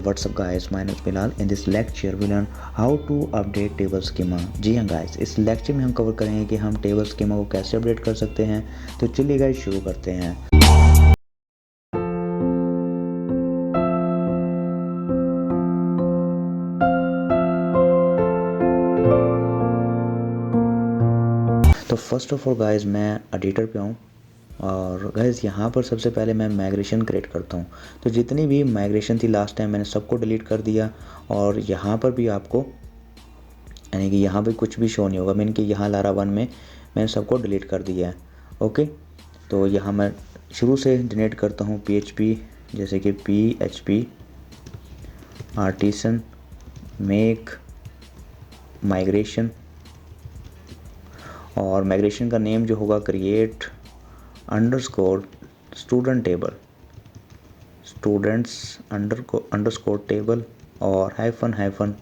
What's up guys, my name is Bilal. In this lecture we learn how to update table schema. जी हाँ guys, इस lecture में हम cover करेंगे कि हम टेबल स्कीमा को कैसे अपडेट कर सकते हैं। तो चलिए गाइस शुरू करते हैं। तो फर्स्ट ऑफ ऑल गाइस मैं एडिटर पे हूँ और गाइस यहाँ पर सबसे पहले मैं माइग्रेशन क्रिएट करता हूँ। तो जितनी भी माइग्रेशन थी लास्ट टाइम मैंने सबको डिलीट कर दिया और यहाँ पर भी आपको यानी कि यहाँ पे कुछ भी शो नहीं होगा। मैंने कि यहाँ लारा 1 में मैंने सबको डिलीट कर दिया है। ओके, तो यहाँ मैं शुरू से जनरेट करता हूँ PHP, जैसे कि PHP आर्टिसन मेक माइग्रेशन, और माइग्रेशन का नेम जो होगा create underscore student table, students underscore table और hyphen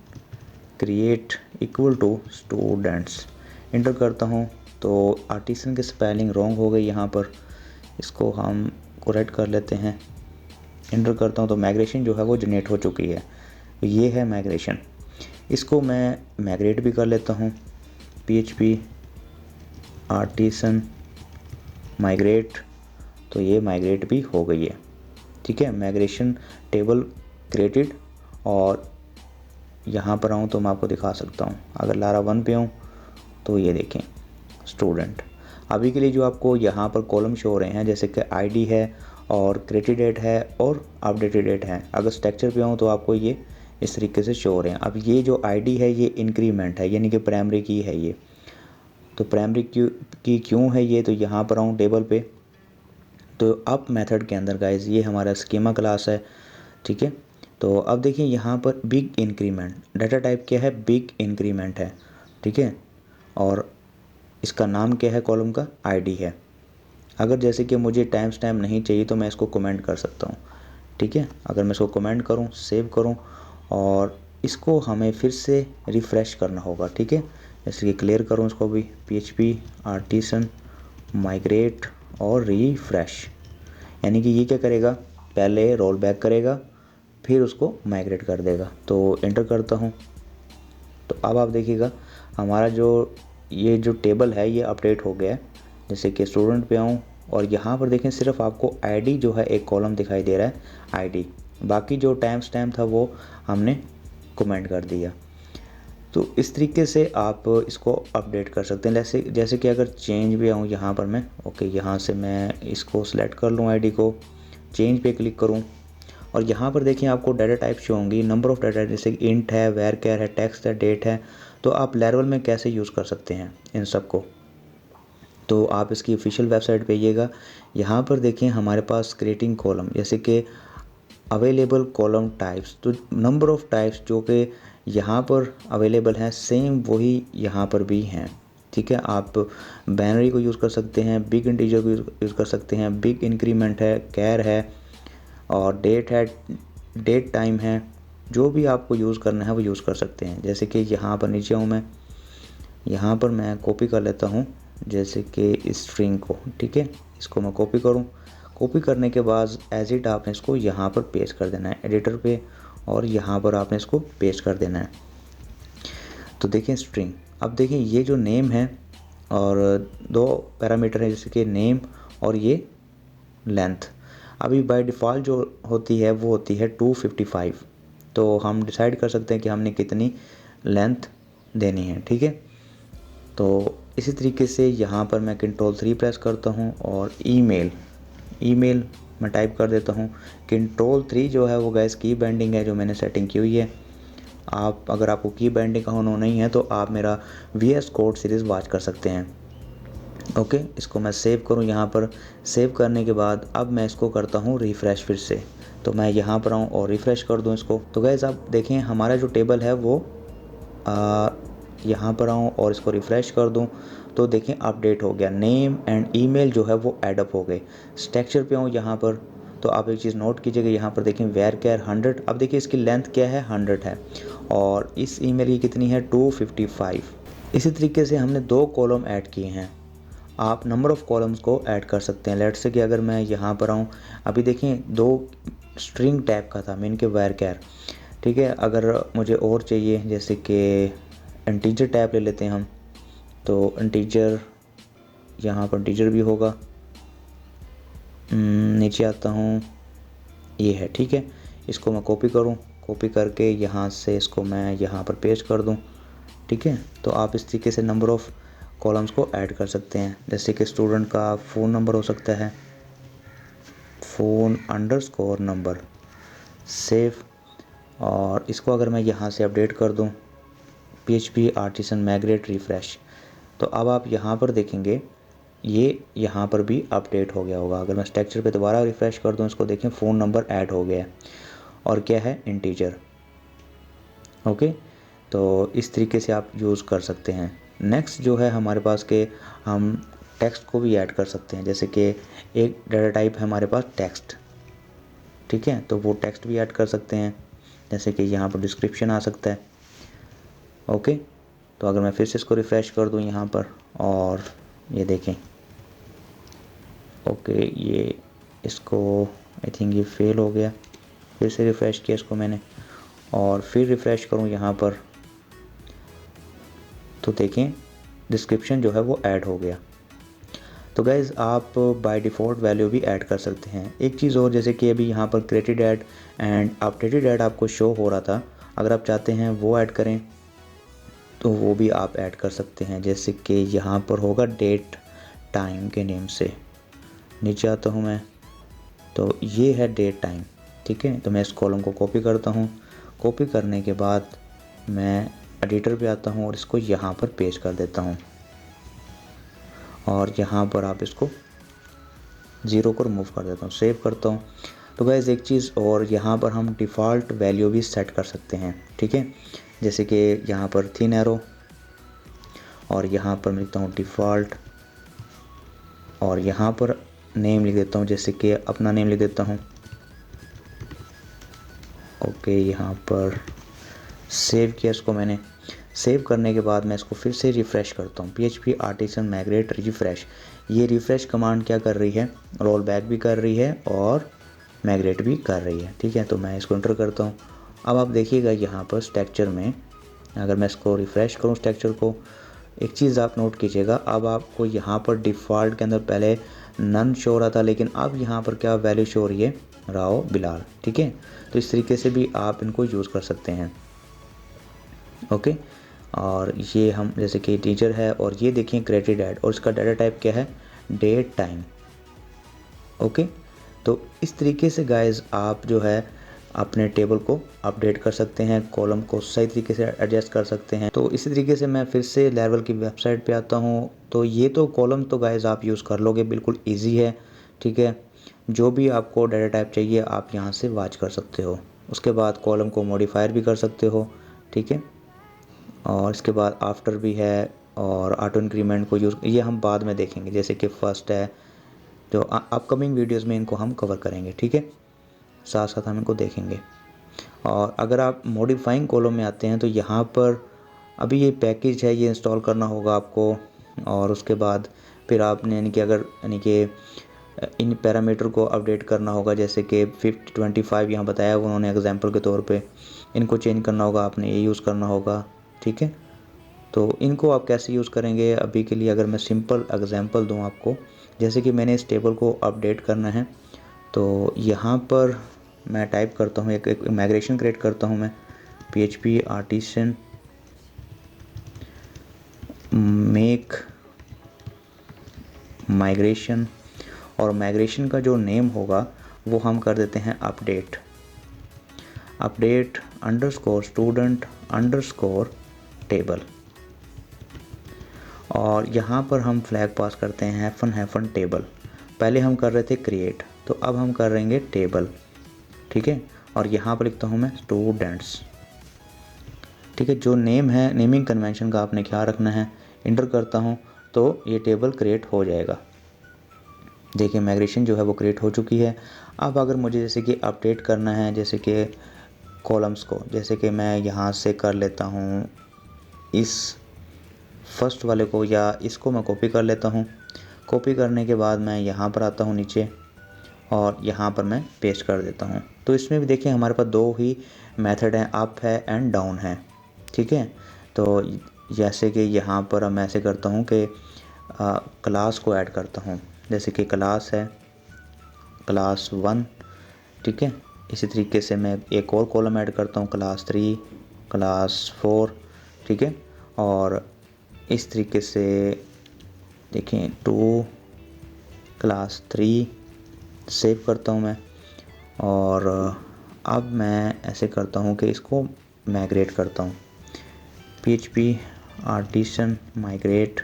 create equal to students. Enter करता हूँ तो आर्टिसन की स्पेलिंग रॉन्ग हो गई यहाँ पर, इसको हम करेक्ट कर लेते हैं। इंटर करता हूँ तो माइग्रेशन जो है वो जनरेट हो चुकी है। ये है माइग्रेशन, इसको मैं माइग्रेट भी कर लेता हूँ। PHP आर्टिसन माइग्रेट, तो ये माइग्रेट भी हो गई है। ठीक है, माइग्रेशन टेबल क्रिएटेड। और यहाँ पर आऊँ तो मैं आपको दिखा सकता हूँ। अगर लारा 1 पे हूँ तो ये देखें स्टूडेंट। अभी के लिए जो आपको यहाँ पर कॉलम शो हो रहे हैं जैसे कि आईडी है और क्रिएटेड डेट है और अपडेटेड डेट है। अगर स्ट्रक्चर पे हूँ तो आपको ये इस तरीके से शो हो रहे हैं। अब ये जो आईडी है ये इंक्रीमेंट है, यानी कि प्राइमरी की है ये। तो प्राइमरी की क्यों है ये, तो यहाँ पर आऊँ टेबल पे तो अप मेथड के अंदर गाइज ये हमारा स्कीमा क्लास है। ठीक है, तो अब देखिए यहाँ पर बिग इंक्रीमेंट डाटा टाइप क्या है, बिग इंक्रीमेंट है। ठीक है, और इसका नाम क्या है, कॉलम का आईडी है। अगर जैसे कि मुझे टाइम स्टैम्प नहीं चाहिए तो मैं इसको कमेंट कर सकता हूँ। ठीक है, अगर मैं इसको कमेंट करूँ, सेव करूँ और इसको हमें फिर से रिफ़्रेश करना होगा। ठीक है, जैसे कि क्लियर करूँ इसको भी, PHP आर्टिसन माइग्रेट और रिफ्रेश, यानी कि ये क्या करेगा, पहले रोल बैक करेगा फिर उसको माइग्रेट कर देगा। तो एंटर करता हूँ तो अब आप देखिएगा हमारा ये जो टेबल है ये अपडेट हो गया है। जैसे कि स्टूडेंट पे आऊँ और यहाँ पर देखें सिर्फ आपको आईडी जो है एक कॉलम दिखाई दे रहा है आईडी, बाकी जो टाइम स्टैम्प था वो हमने कमेंट कर दिया। तो इस तरीके से आप इसको अपडेट कर सकते हैं। जैसे कि अगर चेंज भी आऊँ यहाँ पर मैं, ओके, यहाँ से मैं इसको सिलेक्ट कर लूँ, आईडी को चेंज पे क्लिक करूँ और यहाँ पर देखिए आपको डाटा टाइप शो होंगी, नंबर ऑफ़ डाटा, जैसे कि इंट है, वेर केयर है, टेक्स्ट है, डेट है। तो आप लेवल में कैसे यूज़ कर सकते हैं इन सब को, तो आप इसकी ऑफिशियल वेबसाइट पे आइएगा। यहाँ पर देखें हमारे पास क्रिएटिंग कॉलम, जैसे कि अवेलेबल कॉलम टाइप्स, तो नंबर ऑफ़ टाइप्स जो कि यहाँ पर अवेलेबल हैं सेम वही यहाँ पर भी हैं। ठीक है, आप बाइनरी को यूज़ कर सकते हैं, बिग इंटीजर को यूज़ कर सकते हैं, बिग इंक्रीमेंट है, कैर है और डेट है, डेट टाइम है। जो भी आपको यूज़ करना है वो यूज़ कर सकते हैं। जैसे कि यहाँ पर नीचे हूँ मैं, यहाँ पर मैं कॉपी कर लेता हूँ जैसे कि स्ट्रिंग को। ठीक है, इसको मैं कॉपी करूँ, कॉपी करने के बाद एज इट आपने इसको यहाँ पर पेस्ट कर देना है एडिटर पे और यहाँ पर आपने इसको पेस्ट कर देना है। तो देखें स्ट्रिंग, अब देखें ये जो नेम है और 2 पैरामीटर है जैसे कि नेम और ये लेंथ। अभी बाय डिफ़ॉल्ट जो होती है वो होती है 255, तो हम डिसाइड कर सकते हैं कि हमने कितनी लेंथ देनी है। ठीक है, तो इसी तरीके से यहाँ पर मैं कंट्रोल 3 प्रेस करता हूँ और ईमेल मैं टाइप कर देता हूँ। कंट्रोल 3 जो है वो गैस की बाइंडिंग है जो मैंने सेटिंग की हुई है। अगर आपको की बाइंडिंग का होना नहीं है तो आप मेरा VS कोड सीरीज़ वॉच कर सकते हैं। ओके, इसको मैं सेव करूँ, यहाँ पर सेव करने के बाद अब मैं इसको करता हूँ रिफ़्रेश फिर से। तो मैं यहाँ पर आऊँ और रिफ़्रेश कर दूँ इसको। तो गैस आप देखें हमारा जो टेबल है वो यहाँ पर आऊँ और इसको रिफ़्रेश कर दूँ तो देखें अपडेट हो गया, नेम एंड ईमेल जो है वो एडअप हो गए। स्ट्रक्चर पे आऊँ यहाँ पर तो आप एक चीज़ नोट कीजिएगा, यहाँ पर देखें वेयर केयर 100, अब देखिए इसकी लेंथ क्या है 100 है और इस ईमेल की कितनी है 255। इसी तरीके से हमने 2 कॉलम ऐड किए हैं। आप नंबर ऑफ़ कॉलम्स को ऐड कर सकते हैं। लेट्स से कि अगर मैं यहाँ पर आऊँ, अभी देखें 2 स्ट्रिंग टाइप का था मीन के वेयर केयर, ठीक है। अगर मुझे और चाहिए जैसे कि इंटीजर टैब ले लेते हैं हम, तो इंटीजर, यहाँ पर इंटीजर भी होगा। नीचे आता हूँ, ये है, ठीक है। इसको मैं कॉपी करूँ, कॉपी करके यहाँ से इसको मैं यहाँ पर पेस्ट कर दूँ, ठीक है। तो आप इस तरीके से नंबर ऑफ़ कॉलम्स को ऐड कर सकते हैं। जैसे कि स्टूडेंट का फ़ोन नंबर हो सकता है, फ़ोन अंडरस्कोर नंबर, सेव। और इसको अगर मैं यहाँ से अपडेट कर दूँ, PHP आर्टिसन माइग्रेट रिफ़्रेश, तो अब आप यहाँ पर देखेंगे ये यहाँ पर भी अपडेट हो गया होगा। अगर मैं स्ट्रक्चर पे दोबारा रिफ़्रेश कर दूँ, इसको देखें फ़ोन नंबर ऐड हो गया है और क्या है, इंटीजर। ओके, तो इस तरीके से आप यूज़ कर सकते हैं। नेक्स्ट जो है हमारे पास के हम टेक्स्ट को भी ऐड कर सकते हैं। जैसे कि एक डाटा टाइप है हमारे पास टेक्स्ट, ठीक है, तो वो टेक्स्ट भी ऐड कर सकते हैं। जैसे कि यहाँ पर डिस्क्रिप्शन आ सकता है। ओके, तो अगर मैं फिर से इसको रिफ़्रेश कर दूँ यहाँ पर, और ये देखें, ओके, ये इसको आई थिंक ये फेल हो गया। फिर से रिफ़्रेश किया इसको मैंने, और फिर रिफ़्रेश करूँ यहाँ पर, तो देखें डिस्क्रिप्शन जो है वो ऐड हो गया। तो गाइज़ आप बाय डिफ़ॉल्ट वैल्यू भी ऐड कर सकते हैं। एक चीज़ और, जैसे कि अभी यहाँ पर created add and updated add आपको शो हो रहा था, अगर आप चाहते हैं वो ऐड करें तो वो भी आप ऐड कर सकते हैं। जैसे कि यहाँ पर होगा डेट टाइम के नेम से, नीचे आता हूँ मैं, तो ये है डेट टाइम, ठीक है। तो मैं इस कॉलम को कॉपी करता हूँ, कॉपी करने के बाद मैं एडिटर पे आता हूँ और इसको यहाँ पर पेस्ट कर देता हूँ, और यहाँ पर आप इसको 0 को रिमूव कर देता हूँ, सेव करता हूँ। तो गाइस एक चीज़ और, यहाँ पर हम डिफ़ॉल्ट वैल्यू भी सेट कर सकते हैं, ठीक है। जैसे कि यहाँ पर थिन एरो, और यहाँ पर मैं लिखता हूँ डिफ़ॉल्ट, और यहाँ पर नेम लिख देता हूँ, जैसे कि अपना नेम लिख देता हूँ। ओके, यहाँ पर सेव किया इसको मैंने। सेव करने के बाद मैं इसको फिर से रिफ़्रेश करता हूँ, PHP आर्टिसन माइग्रेट रिफ़्रेश। ये रिफ़्रेश कमांड क्या कर रही है, रोल बैक भी कर रही है और माइग्रेट भी कर रही है, ठीक है। तो मैं इसको एंटर करता हूँ। अब आप देखिएगा यहाँ पर स्ट्रक्चर में, अगर मैं इसको रिफ़्रेश करूँ स्ट्रक्चर को, एक चीज़ आप नोट कीजिएगा, अब आपको यहाँ पर डिफ़ॉल्ट के अंदर पहले नन शो हो रहा था, लेकिन अब यहाँ पर क्या वैल्यू शो हो रही है, राव बिलाल, ठीक है। तो इस तरीके से भी आप इनको यूज़ कर सकते हैं। ओके, और ये हम जैसे कि टीचर है, और ये देखिए क्रिएटेड ऐड, और इसका डाटा टाइप क्या है, डेट टाइम। ओके, तो इस तरीके से गाइस आप जो है अपने टेबल को अपडेट कर सकते हैं, कॉलम को सही तरीके से एडजस्ट कर सकते हैं। तो इसी तरीके से मैं फिर से लेवल की वेबसाइट पे आता हूँ। तो ये तो कॉलम तो गाइस आप यूज़ कर लोगे, बिल्कुल ईजी है, ठीक है। जो भी आपको डाटा टाइप चाहिए आप यहाँ से वॉच कर सकते हो। उसके बाद कॉलम को मॉडिफायर भी कर सकते हो, ठीक है। और इसके बाद आफ्टर भी है, और ऑटो इंक्रीमेंट को यूज़, ये हम बाद में देखेंगे। जैसे कि फर्स्ट है, जो अपकमिंग वीडियोस में इनको हम कवर करेंगे, ठीक है, साथ साथ हम इनको देखेंगे। और अगर आप मॉडिफाइंग कॉलम में आते हैं तो यहाँ पर अभी ये पैकेज है, ये इंस्टॉल करना होगा आपको, और उसके बाद फिर आपने यानी कि अगर यानी कि इन पैरामीटर को अपडेट करना होगा। जैसे कि 25 यहाँ बताया उन्होंने एग्जांपल के तौर पे, इनको चेंज करना होगा, आपने ये यूज़ करना होगा, ठीक है। तो इनको आप कैसे यूज़ करेंगे, अभी के लिए अगर मैं सिंपल एग्जांपल दूं आपको, जैसे कि मैंने इस टेबल को अपडेट करना है, तो यहाँ पर मैं टाइप करता हूँ, एक माइग्रेशन क्रिएट करता हूँ मैं, PHP आर्टिसन मेक माइग्रेशन, और माइग्रेशन का जो नेम होगा वो हम कर देते हैं update underscore student underscore table, और यहाँ पर हम फ्लैग पास करते हैं हैफन टेबल। पहले हम कर रहे थे क्रिएट, तो अब हम कर रहेंगे टेबल, ठीक है। और यहाँ पर लिखता हूँ मैं स्टूडेंट्स, ठीक है। जो नेम है, नेमिंग कन्वेंशन का आपने ख्याल रखना है। इंटर करता हूँ तो ये टेबल क्रिएट हो जाएगा। देखिए माइग्रेशन जो है वो क्रिएट हो चुकी है। अब अगर मुझे जैसे कि अपडेट करना है, जैसे कि कॉलम्स को, जैसे कि मैं यहाँ से कर लेता हूँ इस फर्स्ट वाले को, या इसको मैं कॉपी कर लेता हूँ। कॉपी करने के बाद मैं यहाँ पर आता हूँ नीचे, और यहाँ पर मैं पेस्ट कर देता हूँ। तो इसमें भी देखिए हमारे पास 2 ही मेथड हैं, अप है एंड डाउन है, ठीक है। तो जैसे कि यहाँ पर मैं ऐसे करता हूँ कि क्लास को ऐड करता हूँ, जैसे कि क्लास है क्लास 1, ठीक है। इसी तरीके से मैं एक और कॉलम ऐड करता हूँ क्लास 3, क्लास 4, ठीक है। और इस तरीके से देखें 2, क्लास 3 सेव करता हूँ मैं। और अब मैं ऐसे करता हूँ कि इसको माइग्रेट करता हूँ, PHP आर्टिसन माइग्रेट,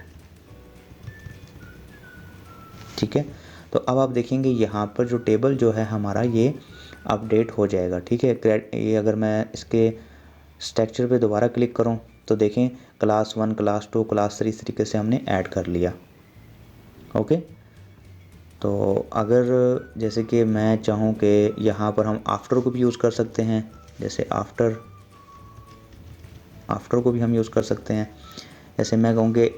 ठीक है। तो अब आप देखेंगे यहाँ पर जो टेबल जो है हमारा ये अपडेट हो जाएगा, ठीक है। ये अगर मैं इसके स्ट्रक्चर पे दोबारा क्लिक करूँ तो देखें क्लास 1, क्लास 2, क्लास 3 इस तरीके से हमने ऐड कर लिया, ओके। तो अगर जैसे कि मैं चाहूँ कि यहाँ पर हम आफ्टर को भी यूज़ कर सकते हैं, जैसे आफ्टर को भी हम यूज़ कर सकते हैं। जैसे मैं कहूँ कि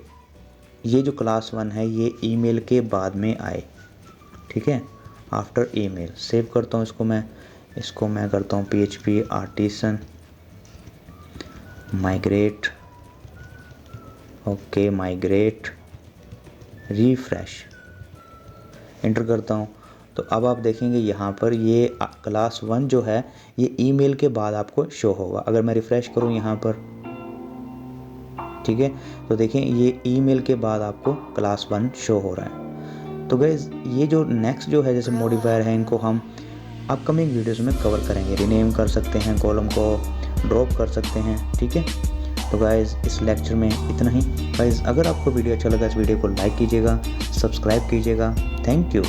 ये जो क्लास 1 है ये ईमेल के बाद में आए, ठीक है, आफ्टर ईमेल। सेव करता हूँ इसको मैं करता हूँ PHP artisan migrate, okay, migrate, refresh, inter करता हूँ। तो अब आप देखेंगे यहाँ पर ये क्लास 1 जो है ये ईमेल के बाद आपको शो होगा। अगर मैं रिफ़्रेश करूँ यहाँ पर, ठीक है, तो देखें ये ईमेल के बाद आपको क्लास 1 शो हो रहा है। तो गाइस ये जो नेक्स्ट जो है जैसे मॉडिफायर है इनको हम अपकमिंग वीडियोस में कवर करेंगे। रिनेम कर सकते हैं, कॉलम को ड्रॉप कर सकते हैं, ठीक है। तो गाइस इस लेक्चर में इतना ही। गाइस अगर आपको वीडियो अच्छा लगा इस वीडियो को लाइक कीजिएगा, सब्सक्राइब कीजिएगा। Thank you.